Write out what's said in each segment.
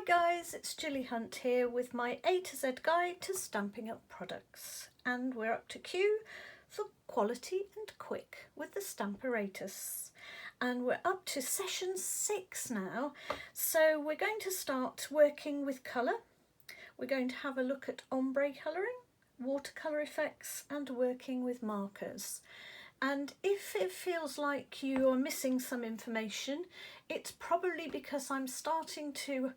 guys, it's Gilly Hunt here with my A to Z guide to Stampin' Up products, and we're up to Q for quality and quick with the Stamparatus, and we're up to session 6 now. So we're going to start working with colour. We're going to have a look at ombre colouring, watercolour effects and working with markers. And if it feels like you are missing some information, it's probably because I'm starting to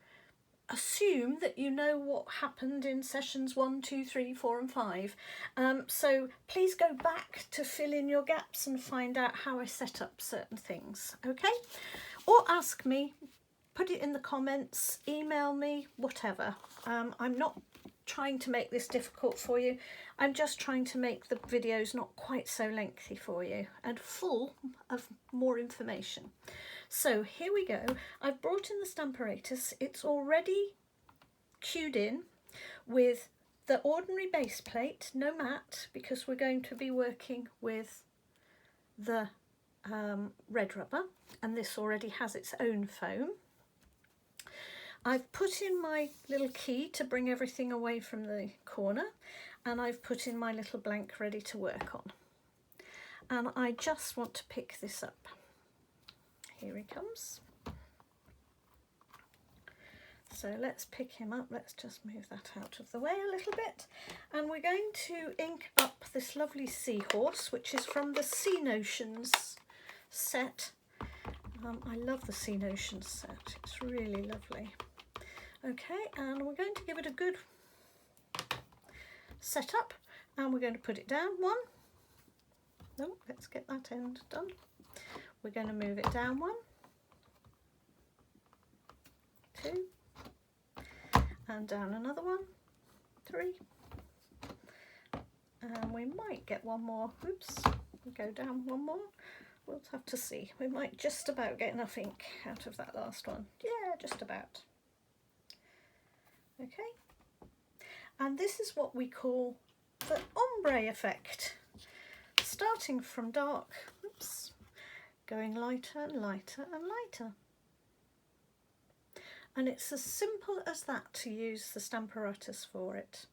assume that you know what happened in sessions 1, 2, 3, 4 and 5. So please go back to fill in your gaps and find out how I set up certain things, okay? Or ask me, put it in the comments, email me, whatever. I'm not trying to make this difficult for you. I'm just trying to make the videos not quite so lengthy for you and full of more information. So here we go. I've brought in the Stamparatus. It's already cued in with the ordinary base plate, no mat, because we're going to be working with the red rubber, and this already has its own foam. I've put in my little key to bring everything away from the corner, and I've put in my little blank ready to work on. And I just want to pick this up. Here he comes. So let's pick him up. Let's just move that out of the way a little bit. And we're going to ink up this lovely seahorse, which is from the Sea Notions set. I love the Sea Notions set. It's really lovely. Okay, and we're going to give it a good setup, and we're going to put it down one. No, let's get that end done. We're going to move it down 1, 2, and down another 1, 3, and we might get one more. Oops, we go down one more. We'll have to see. We might just about get enough ink out of that last one. Yeah, just about. Okay, and this is what we call the ombre effect, starting from dark, oops, going lighter and lighter and lighter. And it's as simple as that to use the Stamparatus for it.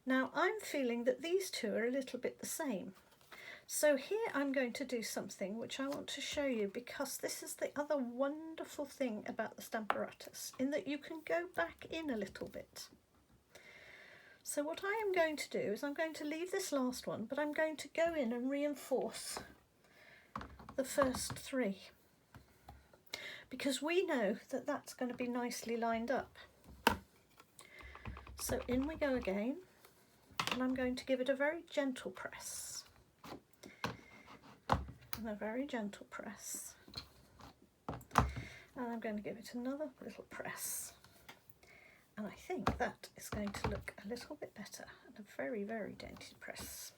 Now I'm feeling that these two are a little bit the same. So here I'm going to do something which I want to show you, because this is the other wonderful thing about the Stamparatus, in that you can go back in a little bit. So what I am going to do is I'm going to leave this last one, but I'm going to go in and reinforce the first 3, because we know that that's going to be nicely lined up. So in we go again, and I'm going to give it a very gentle press. And a very gentle press, and I'm going to give it another little press, and I think that is going to look a little bit better, and a very, very dainty press,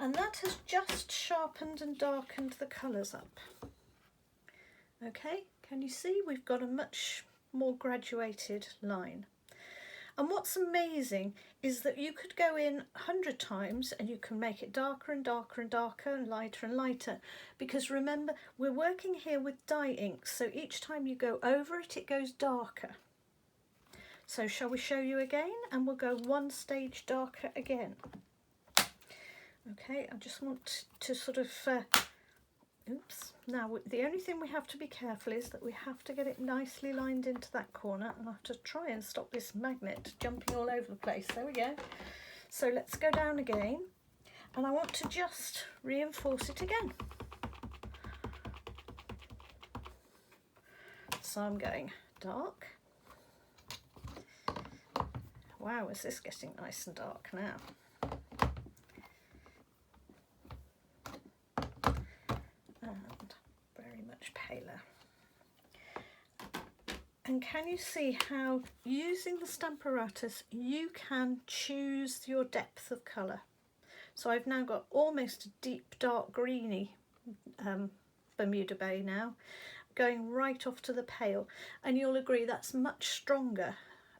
and that has just sharpened and darkened the colours up. Okay, can you see we've got a much more graduated line? And what's amazing is that you could go in 100 times and you can make it darker and darker and darker and lighter, because remember, we're working here with dye ink, so each time you go over it, it goes darker. So shall we show you again, and we'll go 1 stage darker again. Okay, I just want to sort of oops. Now the only thing we have to be careful is that we have to get it nicely lined into that corner, and I have to try and stop this magnet jumping all over the place. There we go. So let's go down again, and I want to just reinforce it again. So I'm going dark. Wow, is this getting nice and dark now? Paler. And can you see how, using the Stamparatus, you can choose your depth of colour? So I've now got almost a deep dark greeny Bermuda Bay now, going right off to the pale, and you'll agree that's much stronger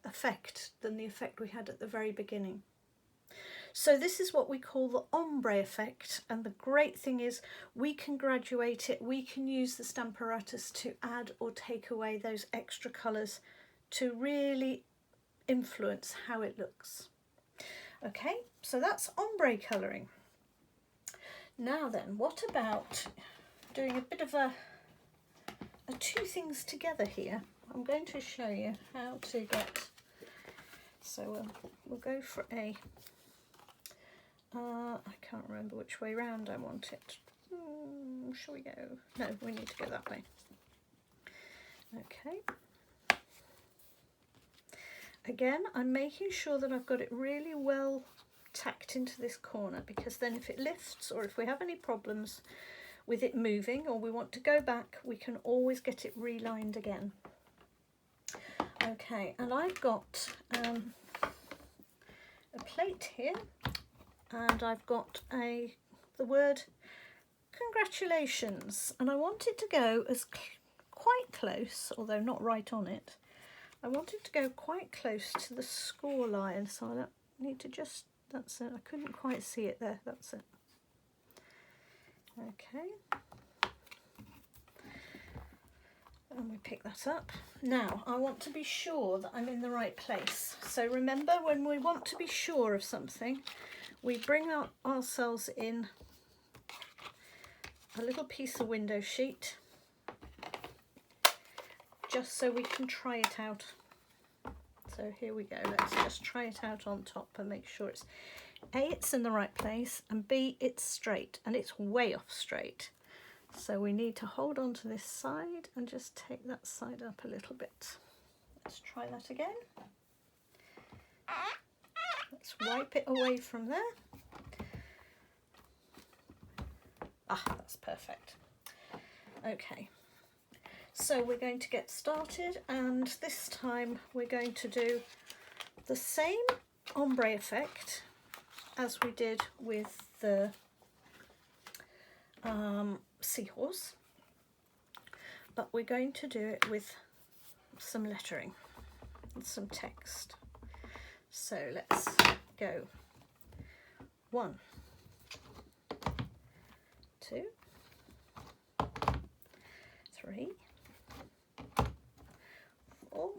effect than the effect we had at the very beginning. So this is what we call the ombre effect, and the great thing is we can graduate it. We can use the Stamparatus to add or take away those extra colours to really influence how it looks. Okay, so that's ombre colouring. Now then, what about doing a bit of a two things together here? I'm going to show you how to get, so we'll go for a, I can't remember which way round I want it. Shall we go? No, we need to go that way. Okay. Again, I'm making sure that I've got it really well tacked into this corner, because then if it lifts or if we have any problems with it moving or we want to go back, we can always get it relined again. Okay, and I've got a plate here, and I've got the word congratulations, and I want it to go as quite close, although not right on it. I want it to go quite close to the score line, so I don't need to just, that's it, I couldn't quite see it there, that's it. Okay, and we pick that up. Now I want to be sure that I'm in the right place. So remember, when we want to be sure of something, we bring ourselves in a little piece of window sheet, just so we can try it out. So here we go, let's just try it out on top and make sure it's A, it's in the right place, and B, it's straight, and it's way off straight. So we need to hold on to this side and just take that side up a little bit. Let's try that again. Let's wipe it away from there. Ah, that's perfect. Okay, so we're going to get started, and this time we're going to do the same ombre effect as we did with the seahorse, but we're going to do it with some lettering and some text. So let's go 1, 2, 3, 4,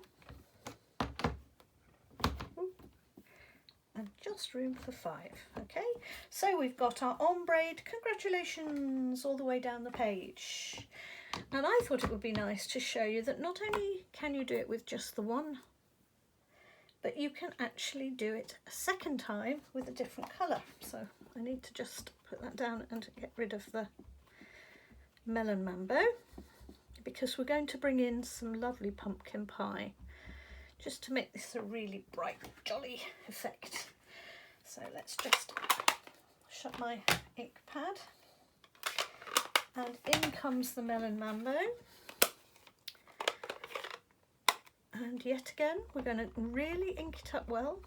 and just room for 5. Okay, so we've got our ombre congratulations all the way down the page, and I thought it would be nice to show you that not only can you do it with just the one, but you can actually do it a second time with a different colour. So I need to just put that down and get rid of the melon mambo, because we're going to bring in some lovely pumpkin pie just to make this a really bright, jolly effect. So let's just shut my ink pad, and in comes the melon mambo. And yet again, we're going to really ink it up well.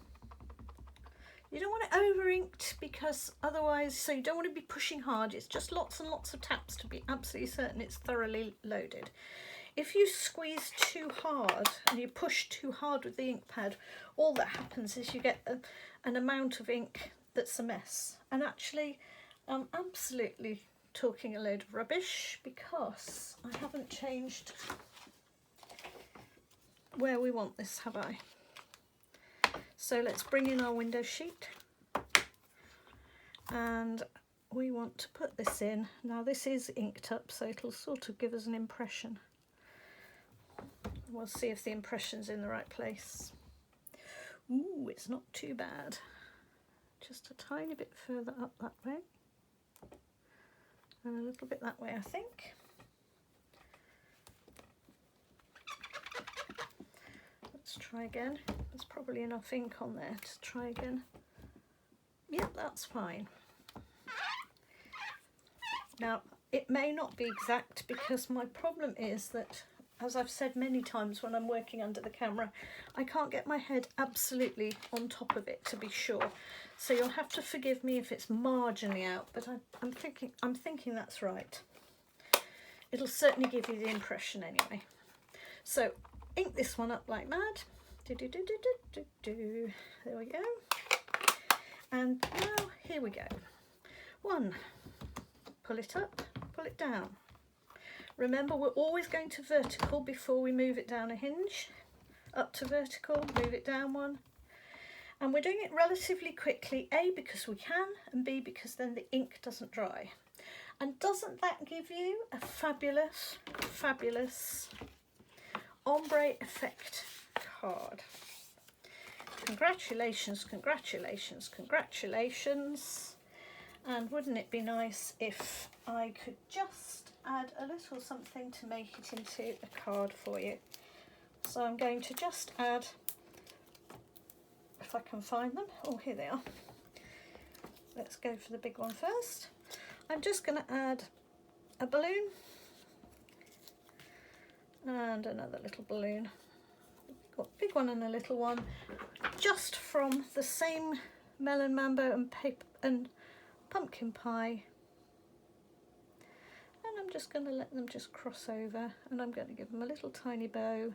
You don't want it over inked, because otherwise, so you don't want to be pushing hard. It's just lots and lots of taps to be absolutely certain it's thoroughly loaded. If you squeeze too hard and you push too hard with the ink pad, all that happens is you get an amount of ink that's a mess. And actually, I'm absolutely talking a load of rubbish, because I haven't changed where we want this, have I? So let's bring in our window sheet, and we want to put this in. Now this is inked up, so it'll sort of give us an impression. We'll see if the impression's in the right place. Ooh, it's not too bad. Just a tiny bit further up that way, and a little bit that way, I think. Let's try again. There's probably enough ink on there to try again. Yep, that's fine. Now, it may not be exact, because my problem is that, as I've said many times when I'm working under the camera, I can't get my head absolutely on top of it to be sure. So you'll have to forgive me if it's marginally out, but I'm thinking that's right. It'll certainly give you the impression anyway. So ink this one up like mad. There we go. And now here we go. 1, pull it up, pull it down. Remember, we're always going to vertical before we move it down a hinge. up to vertical, move it down one. And we're doing it relatively quickly, A, because we can, and B, because then the ink doesn't dry. And doesn't that give you a fabulous, fabulous ombre effect card? Congratulations, congratulations, congratulations. And wouldn't it be nice if I could just add a little something to make it into a card for you. So I'm going to just add, if I can find them, oh here they are. Let's go for the big one first. I'm just going to add a balloon and another little balloon. Got a big one and a little one, just from the same melon mambo and paper and pumpkin pie. And I'm just going to let them just cross over, and I'm going to give them a little tiny bow,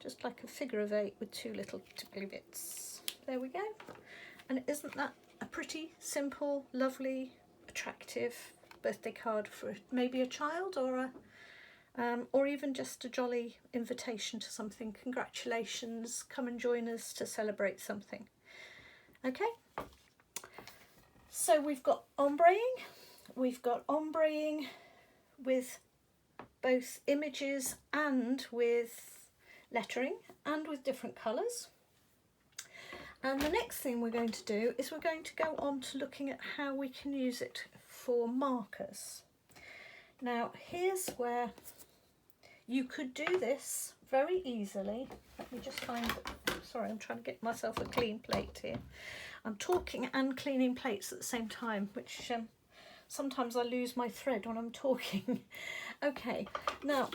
just like a figure of 8 with 2 little tickly bits. There we go. And isn't that a pretty simple, lovely, attractive birthday card for maybe a child or even just a jolly invitation to something? Congratulations, come and join us to celebrate something. Okay, so we've got ombreing with both images and with lettering and with different colours. And the next thing we're going to do is we're going to go on to looking at how we can use it for markers. Now here's where you could do this very easily. Let me just find, sorry, I'm trying to get myself a clean plate here. I'm talking and cleaning plates at the same time, which sometimes I lose my thread when I'm talking. Okay, now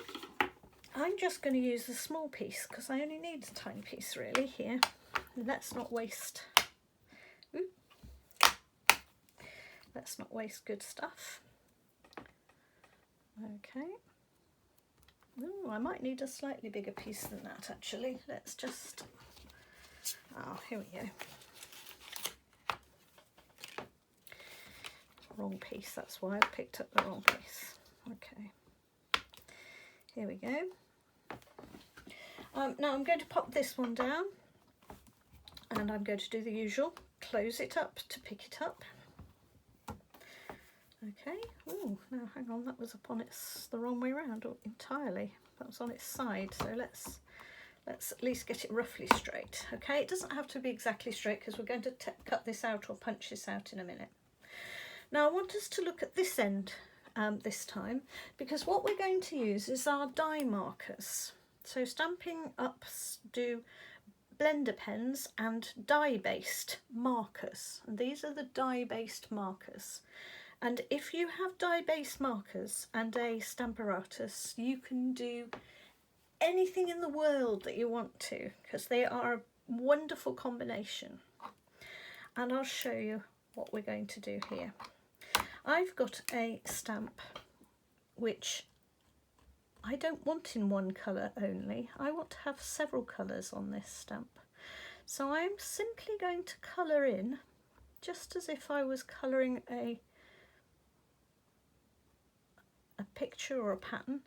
I'm just going to use the small piece because I only need a tiny piece really here. Let's not waste, let's not waste good stuff. Okay. Ooh, I might need a slightly bigger piece than that actually. Let's just, oh, here we go. Wrong piece, that's why I picked up the wrong piece. Okay, here we go. Now I'm going to pop this one down, and I'm going to do the usual, close it up to pick it up. Okay, oh, now hang on, that was up on its the wrong way around entirely. That was on its side, so let's at least get it roughly straight. Okay, it doesn't have to be exactly straight because we're going to cut this out or punch this out in a minute. Now I want us to look at this end this time, because what we're going to use is our die markers. So Stampin' Ups do blender pens and die-based markers, and these are the die-based markers. And if you have die-based markers and a Stamparatus, you can do anything in the world that you want to, because they are a wonderful combination. And I'll show you what we're going to do here. I've got a stamp which I don't want in one colour only. I want to have several colours on this stamp. So I'm simply going to colour in, just as if I was colouring a picture or a pattern.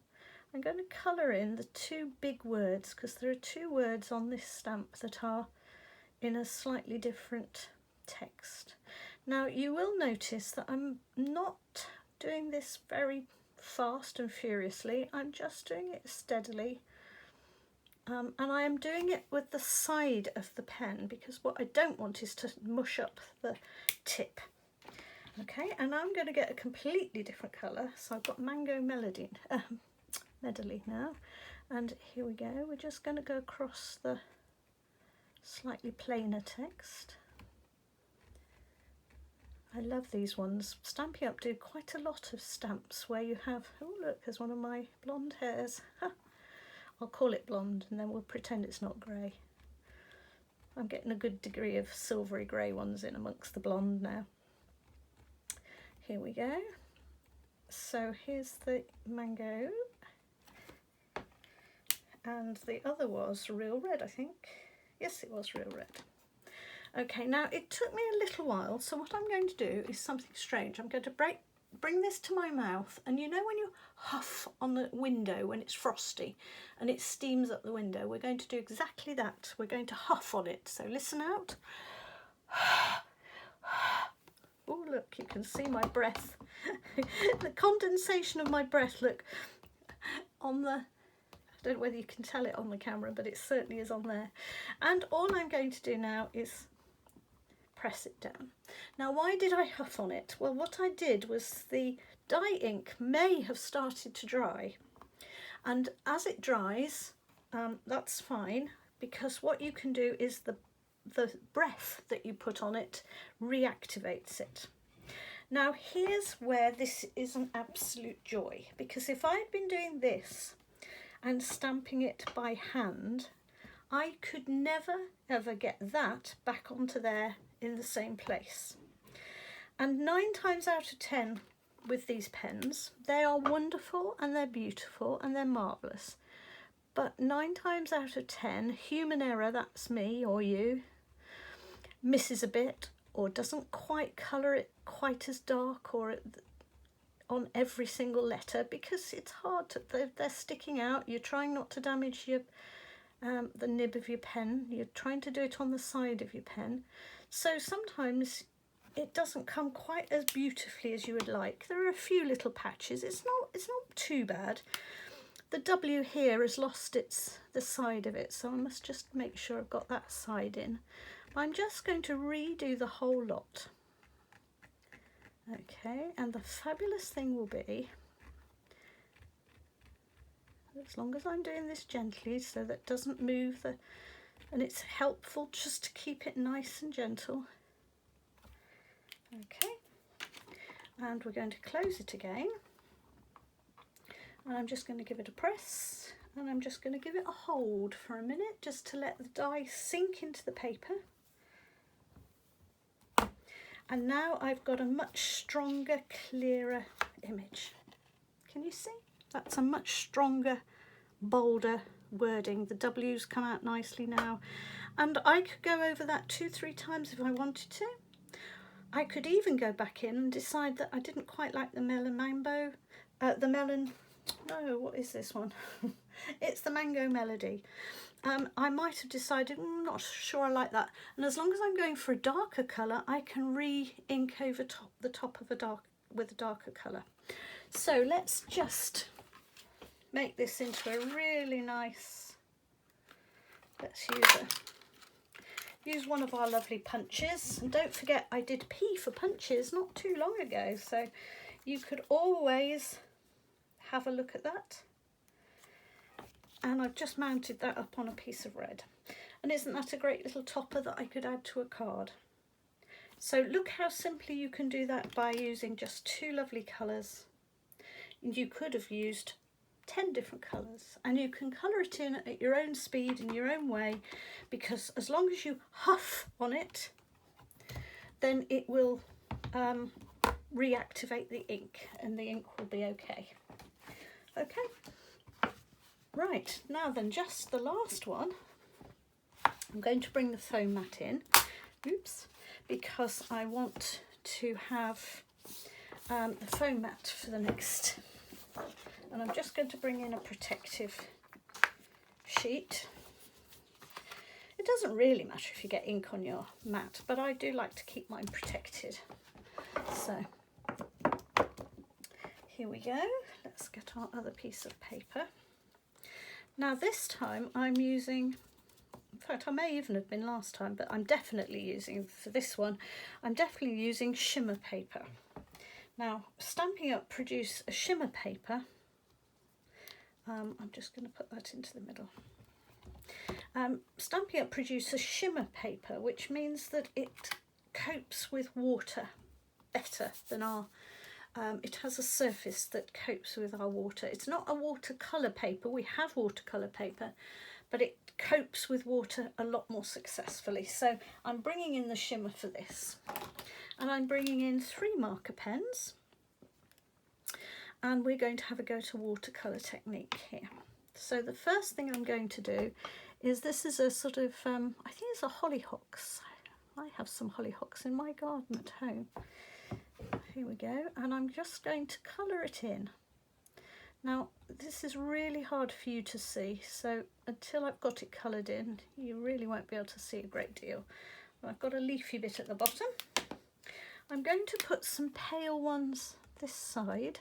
I'm going to colour in the 2 big words, because there are 2 words on this stamp that are in a slightly different text. Now you will notice that I'm not doing this very fast and furiously, I'm just doing it steadily, and I am doing it with the side of the pen, because what I don't want is to mush up the tip. Okay, and I'm going to get a completely different colour, so I've got Mango Medley now, and here we go. We're just going to go across the slightly plainer text. I love these ones. Stampin' Up do quite a lot of stamps where you have, oh look, there's one of my blonde hairs. I'll call it blonde and then we'll pretend it's not grey. I'm getting a good degree of silvery grey ones in amongst the blonde now. Here we go. So here's the mango, and the other was real red, I think. Yes, it was real red. Okay, now it took me a little while, so what I'm going to do is something strange. I'm going to break bring this to my mouth, and you know when you huff on the window when it's frosty and it steams up the window, we're going to do exactly that. We're going to huff on it. So listen out. Oh, look, you can see my breath. The condensation of my breath, look, on the, I don't know whether you can tell it on the camera, but it certainly is on there. And all I'm going to do now is press it down. Now, why did I huff on it? Well, what I did was the dye ink may have started to dry, and as it dries, that's fine, because what you can do is the breath that you put on it reactivates it. Now, here's where this is an absolute joy, because if I'd been doing this and stamping it by hand, I could never ever get that back onto there in the same place. And 9 times out of 10 with these pens, they are wonderful and they're beautiful and they're marvellous. But 9 times out of 10, human error, that's me or you, misses a bit or doesn't quite colour it quite as dark or on every single letter, because it's hard to, they're sticking out. You're trying not to damage your the nib of your pen. You're trying to do it on the side of your pen. So sometimes it doesn't come quite as beautifully as you would like. There are a few little patches. It's not too bad. The W here has lost the side of it, so I must just make sure I've got that side in. I'm just going to redo the whole lot. Okay, and the fabulous thing will be, as long as I'm doing this gently so that it doesn't move, and it's helpful just to keep it nice and gentle. Okay, and we're going to close it again, and I'm just going to give it a press, and I'm just going to give it a hold for a minute just to let the dye sink into the paper. And now I've got a much stronger, clearer image. Can you see? That's a much stronger, bolder wording. The W's come out nicely now. And I could go over that 2-3 times if I wanted to. I could even go back in and decide that I didn't quite like the melon mambo. No, what is this one? It's the Mango Melody. I might have decided, I'm not sure I like that. And as long as I'm going for a darker colour, I can re-ink over the top of with a darker colour. So let's just make this into a really nice, let's use one of our lovely punches. And don't forget, I did P for punches not too long ago, so you could always have a look at that. And I've just mounted that up on a piece of red. And isn't that a great little topper that I could add to a card? So look how simply you can do that by using just 2 lovely colours. And you could have used 10 different colours, and you can colour it in at your own speed in your own way, because as long as you huff on it, then it will reactivate the ink, and the ink will be okay. Okay. Right, now then, just the last one. I'm going to bring the foam mat in, oops, because I want to have the foam mat for the next, and I'm just going to bring in a protective sheet. It doesn't really matter if you get ink on your mat, but I do like to keep mine protected. So here we go, let's get our other piece of paper. Now this time I'm using, in fact I may even have been last time, but I'm definitely using, for this one, I'm definitely using shimmer paper. Now Stampin' Up! Produce a shimmer paper, I'm just going to put that into the middle. Stampin' Up! Produce a shimmer paper, which means that it copes with water better than our it has a surface that copes with our water. It's not a watercolour paper, we have watercolour paper, but it copes with water a lot more successfully. So I'm bringing in the shimmer for this, and I'm bringing in 3 marker pens, and we're going to have a go to watercolour technique here. So the first thing I'm going to do is, this is a sort of, I think it's a hollyhocks. I have some hollyhocks in my garden at home. Here we go, and I'm just going to colour it in. Now this is really hard for you to see, so until I've got it coloured in you really won't be able to see a great deal. I've got a leafy bit at the bottom. I'm going to put some pale ones this side,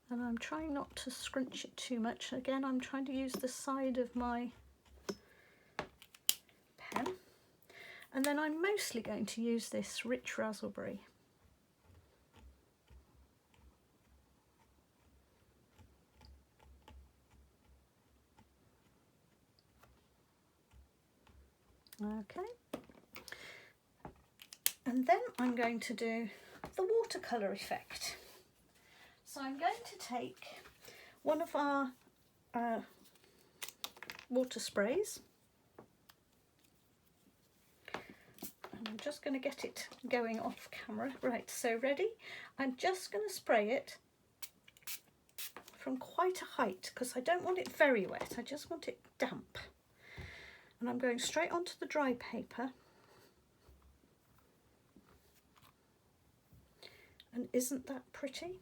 and I'm trying not to scrunch it too much. Again, I'm trying to use the side of my pen, and then I'm mostly going to use this rich raspberry. Okay, and then I'm going to do the watercolour effect. So I'm going to take one of our water sprays, and I'm just going to get it going off camera. Right, so ready? I'm just going to spray it from quite a height because I don't want it very wet, I just want it damp. And I'm going straight onto the dry paper. And isn't that pretty?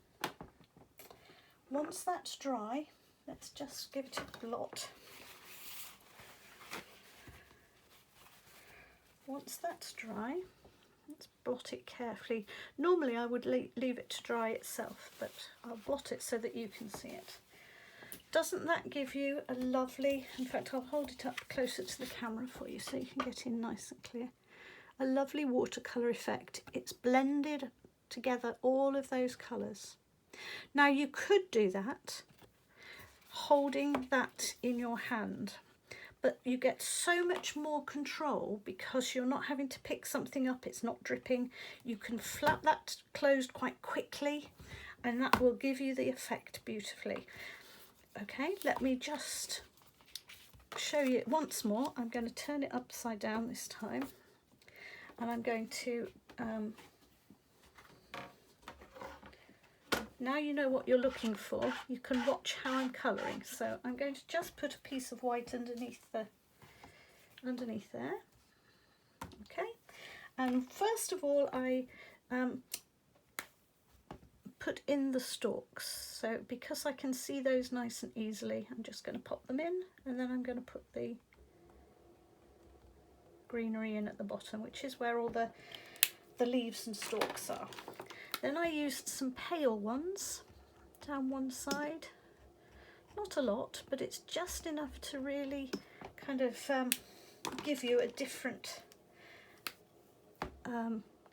Once that's dry, let's just give it a blot. Once that's dry, let's blot it carefully. Normally I would leave it to dry itself, but I'll blot it so that you can see it. Doesn't that give you a lovely, in fact I'll hold it up closer to the camera for you so you can get in nice and clear, a lovely watercolour effect. It's blended together all of those colours. Now you could do that holding that in your hand, but you get so much more control because you're not having to pick something up, it's not dripping. You can flap that closed quite quickly and that will give you the effect beautifully. Okay, let me just show you it once more. I'm going to turn it upside down this time, and I'm going to now you know what you're looking for, you can watch how I'm colouring. So I'm going to just put a piece of white underneath there. Okay, and first of all I put in the stalks, so because I can see those nice and easily, I'm just going to pop them in, and then I'm going to put the greenery in at the bottom, which is where all the leaves and stalks are. Then I used some pale ones down one side, not a lot, but it's just enough to really kind of give you a different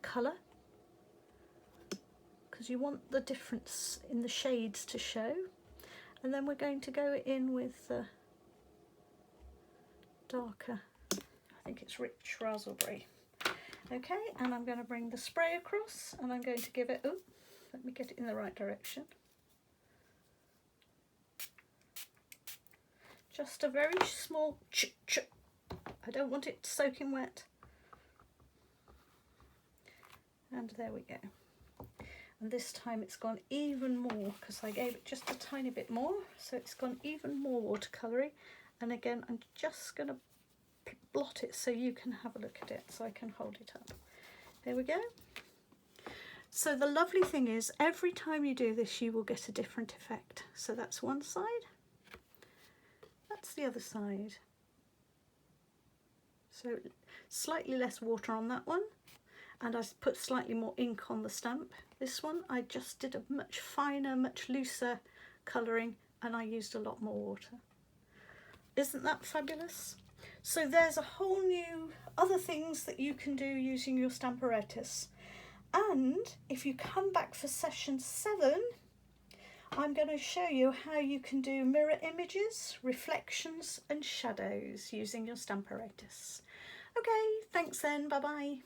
colour, because you want the difference in the shades to show. And then we're going to go in with the darker, I think it's rich raspberry. Okay, and I'm going to bring the spray across, and I'm going to give it, oh, let me get it in the right direction. Just a very small ch-ch. I don't want it soaking wet. And there we go. And this time it's gone even more because I gave it just a tiny bit more, so it's gone even more watercoloury. And again, I'm just going to blot it so you can have a look at it, so I can hold it up. There we go. So the lovely thing is, every time you do this you will get a different effect. So that's one side, that's the other side. So slightly less water on that one, and I put slightly more ink on the stamp. This one I just did a much finer, much looser colouring, and I used a lot more water. Isn't that fabulous? So there's a whole new other things that you can do using your Stamparatus. And if you come back for session 7, I'm going to show you how you can do mirror images, reflections and shadows using your Stamparatus. Okay, thanks then, bye bye.